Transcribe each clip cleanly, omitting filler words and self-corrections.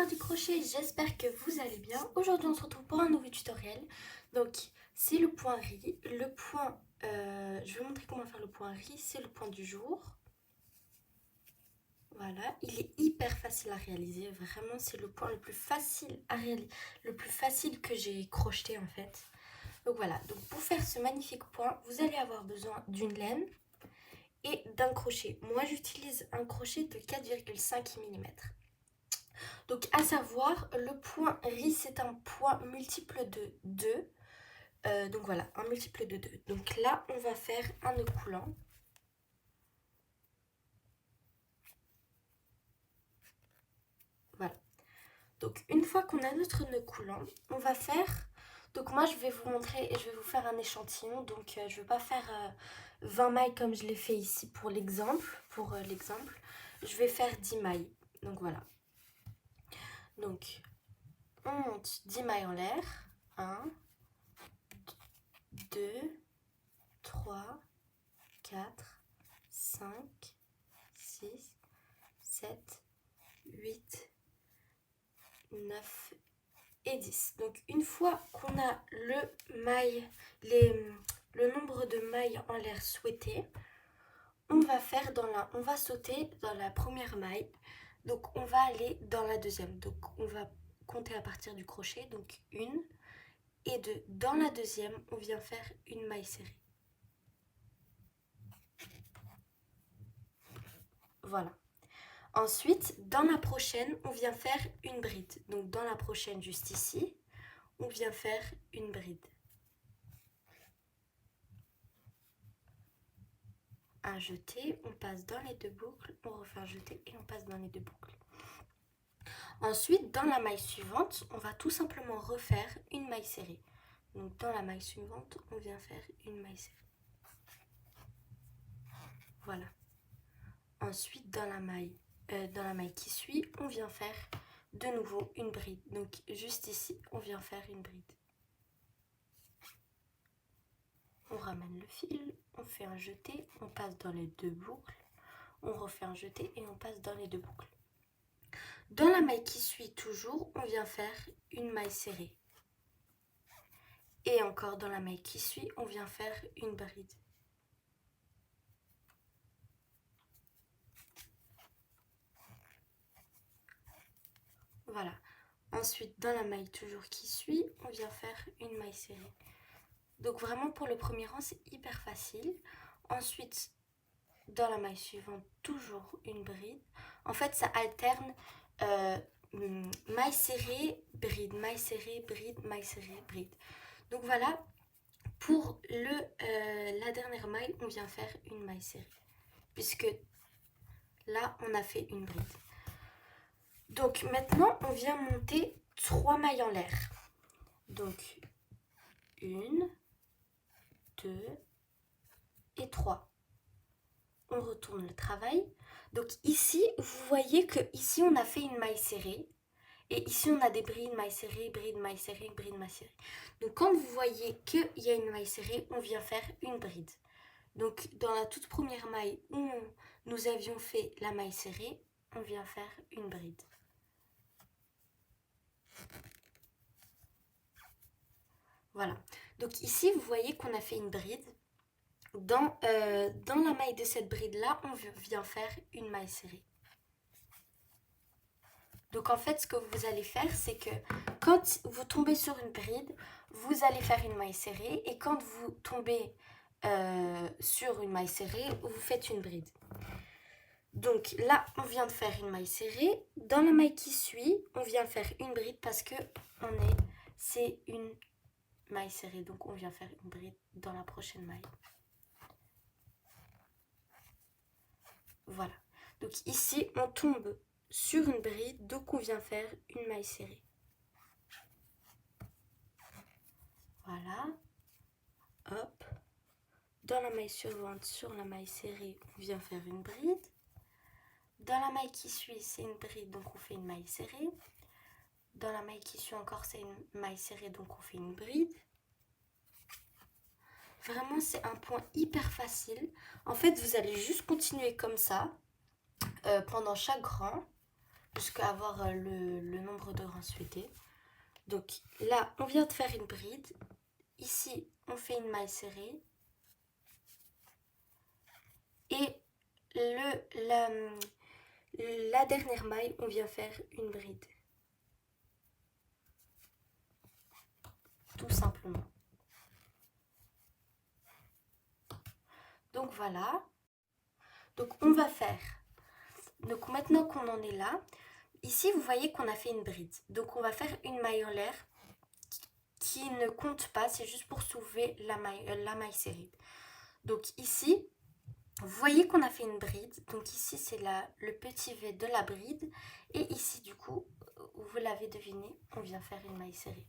faire du crochet, j'espère que vous allez bien. Aujourd'hui on se retrouve pour un nouveau tutoriel. Donc c'est le point riz, je vais montrer comment faire le point riz, c'est le point du jour. Voilà, il est hyper facile à réaliser, vraiment c'est le point le plus facile à réaliser, le plus facile que j'ai crocheté en fait. Donc voilà, donc pour faire ce magnifique point, vous allez avoir besoin d'une laine et d'un crochet. Moi j'utilise un crochet de 4,5 mm. Donc à savoir, le point riz c'est un point multiple de 2. Donc voilà, un multiple de 2. Donc là on va faire un nœud coulant. Voilà. Donc une fois qu'on a notre nœud coulant, on va faire... Donc moi je vais vous montrer et je vais vous faire un échantillon. Donc je ne vais pas faire 20 mailles comme je l'ai fait ici pour l'exemple. Je vais faire 10 mailles. Donc voilà. Donc on monte 10 mailles en l'air. 1, 2, 3, 4, 5, 6, 7, 8, 9 et 10. Donc une fois qu'on a le nombre de mailles en l'air souhaité, on va sauter dans la première maille. Donc on va aller dans la deuxième. Donc on va compter à partir du crochet. Donc 1 et 2. Dans la deuxième, on vient faire une maille serrée. Voilà. Ensuite, dans la prochaine, on vient faire une bride. Donc dans la prochaine, juste ici, on vient faire une bride. Un jeté, on passe dans les deux boucles, on refait un jeté et on passe dans les deux boucles. Ensuite, dans la maille suivante, on va tout simplement refaire une maille serrée. Donc dans la maille suivante, on vient faire une maille serrée. Voilà. Ensuite, dans la maille qui suit, on vient faire de nouveau une bride. Donc juste ici, on vient faire une bride. On ramène le fil, on fait un jeté, on passe dans les deux boucles, on refait un jeté et on passe dans les deux boucles. Dans la maille qui suit toujours, on vient faire une maille serrée. Et encore dans la maille qui suit, on vient faire une bride. Voilà. Ensuite, dans la maille toujours qui suit, on vient faire une maille serrée. Donc vraiment pour le premier rang, c'est hyper facile. Ensuite, dans la maille suivante, toujours une bride. En fait, ça alterne maille serrée, bride, maille serrée, bride, maille serrée, bride. Donc voilà, pour la dernière maille, on vient faire une maille serrée. Puisque là, on a fait une bride. Donc maintenant, on vient monter 3 mailles en l'air. Donc 1, 2 et 3. On retourne le travail. Donc ici, vous voyez que ici on a fait une maille serrée. Et ici on a des brides, maille serrée, bride, maille serrée, bride, maille serrée. Donc quand vous voyez qu'il y a une maille serrée, on vient faire une bride. Donc dans la toute première maille où nous avions fait la maille serrée, on vient faire une bride. Voilà. Donc ici vous voyez qu'on a fait une bride. Dans la maille de cette bride là, on vient faire une maille serrée. Donc en fait, ce que vous allez faire, c'est que quand vous tombez sur une bride, vous allez faire une maille serrée. Et quand vous tombez sur une maille serrée, vous faites une bride. Donc là, on vient de faire une maille serrée. Dans la maille qui suit, on vient faire une bride parce que c'est une maille serrée. Donc on vient faire une bride dans la prochaine maille. Voilà. Donc ici, on tombe sur une bride, donc on vient faire une maille serrée. Voilà. Hop. Dans la maille suivante, sur la maille serrée, on vient faire une bride. Dans la maille qui suit, c'est une bride, donc on fait une maille serrée. Dans la maille qui suit encore, c'est une maille serrée, donc on fait une bride. Vraiment, c'est un point hyper facile. En fait, vous allez juste continuer comme ça pendant chaque rang. jusqu'à avoir le nombre de rangs souhaité. Donc là, on vient de faire une bride. Ici, on fait une maille serrée. Et la dernière maille, on vient faire une bride. Tout simplement. Donc voilà. Donc on va faire. Donc maintenant qu'on en est là, ici vous voyez qu'on a fait une bride. Donc on va faire une maille en l'air qui ne compte pas, c'est juste pour soulever la maille serrée. Donc ici, vous voyez qu'on a fait une bride. Donc ici c'est le petit V de la bride. Et ici du coup, vous l'avez deviné, on vient faire une maille serrée.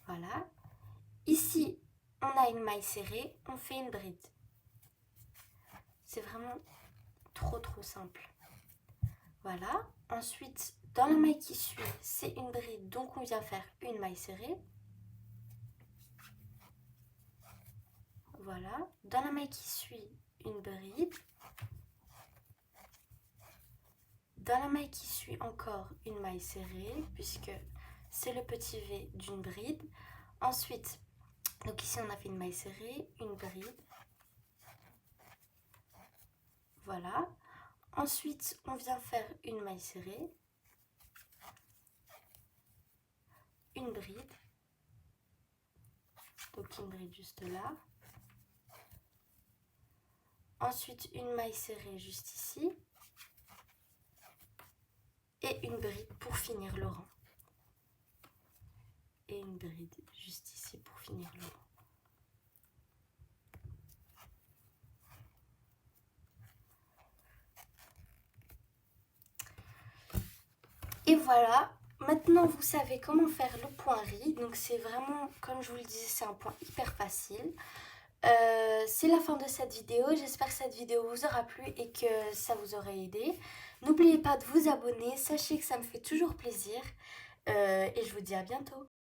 Voilà. Ici, on a une maille serrée, on fait une bride. C'est vraiment trop simple. Voilà. Ensuite, dans la maille qui suit, c'est une bride, donc on vient faire une maille serrée. Voilà. Dans la maille qui suit, une bride. Dans la maille qui suit, encore une maille serrée, puisque c'est le petit V d'une bride. Ensuite, donc ici on a fait une maille serrée, une bride. Voilà. Ensuite, on vient faire une maille serrée, une bride, donc une bride juste là. Ensuite, une maille serrée juste ici. Et une bride pour finir le rang. Et une bride juste ici pour finir le rang. Et voilà, maintenant vous savez comment faire le point riz. Donc c'est vraiment, comme je vous le disais, c'est un point hyper facile. C'est la fin de cette vidéo. J'espère que cette vidéo vous aura plu et que ça vous aura aidé. N'oubliez pas de vous abonner. Sachez que ça me fait toujours plaisir. Et je vous dis à bientôt.